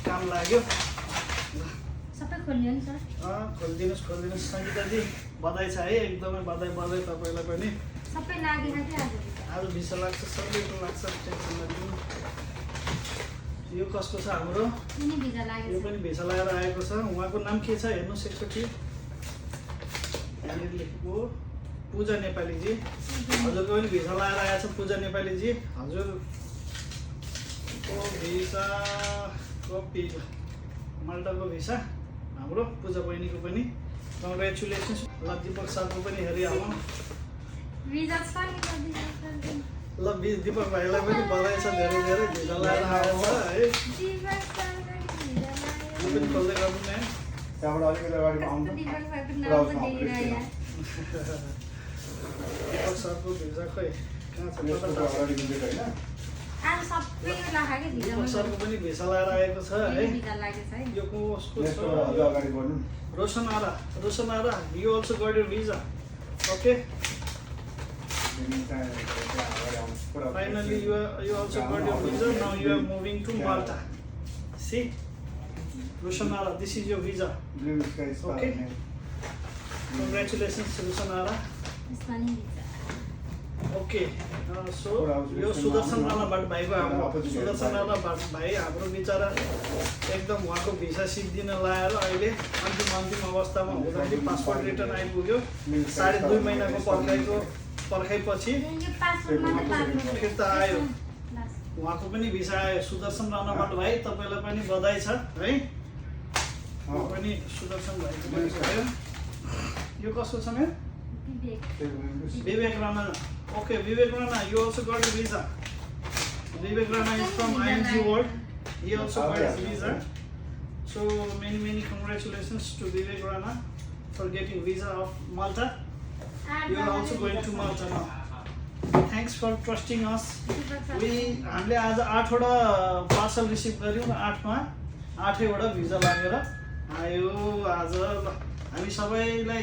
काम लाग्यो सबै खोल्यो नि सर खोलिदिनुहोस् सङ्गीताजी बधाई छ है एकदमै बधाई तपाईँलाई पनि सबै लागेन कि आज भिसा लाग्छ सबैको लाग्छ टेन्सन नलिनु यो कसको छ हाम्रो कुनै भिजा लाग्यो यो पनि भिसा लगाएर आएको छ उहाँको नाम के छ हेर्नुहोस् एकचोटि यहाँनिर लेखेको पूजा नेपालीजी हजुरको पनि भिसा लगाएर आएछ पूजा नेपालीजी हजुरको भिसा कपी माल्टाको भिसा हाम्रो पूजा बहिनीको पनि कङ्ग्रेचुलेसन्स ल दिपक सरको पनि हेरिहालौँ भिजा छ नि ल दिपक भाइलाई पनि बधाई छ धेरै धेरै भिजा लगाएर आएछ है दिपक सरको भिजा यो पनि खोल्दै गर्नु न त्यहाँबाट अलिकति अगाडि आउनु दिपक सरको नाम पनि लेखिरहेको दिपक सरको भिजा खै कहाँ छ कता अगाडि गुन्जेको होइन आज सबै राखा के भिजा दिपक सरको पनि भिसा लगाएर आएको छ है भिजा लागेछ है यो कसको नेक्स्ट छ अझ अगाडि बढ्नु रोशन आरा you also got your visa okay finally you also got your visa now you are moving to Malta see Roshan Ara this is your visa blue sky Okay. congratulations Roshan Ara यसमा नि visa okay so यो सुदर्शन राणा भट्ट भाइको हाम्रो सुदर्शन राणा भट्ट भाइ हाम्रो बिचरा एकदम उहाँको भिसा सिक्दिन लाएर अहिले अन्तिम अवस्थामा हुँदाखेरि पासपोर्ट रिटर्न आइपुग्यो 2.5 महिनाको पर्खाइपछि यो पासपोर्टमा त लाग्नु फिर्ता आयो उहाँको पनि भिसा आयो सुदर्शन राणा भट्ट भाइ तपाईँलाई पनि बधाई छ है पनि सुदर्शन भाइको पनि भयो यो कसको छ मेरो विवेक Vivek Rana. Okay, Vivek Rana, you also got a visa. Vivek Rana is from IMG World. He also got his visa. So many congratulations to Vivek Rana for getting visa of Malta. You are also going to Malta now. Thanks for trusting us. हामीले आज 8 वटा parcel receive गर्यौँ 8 मा 8 वटा visa लागेर आयो आज हामी सबैलाई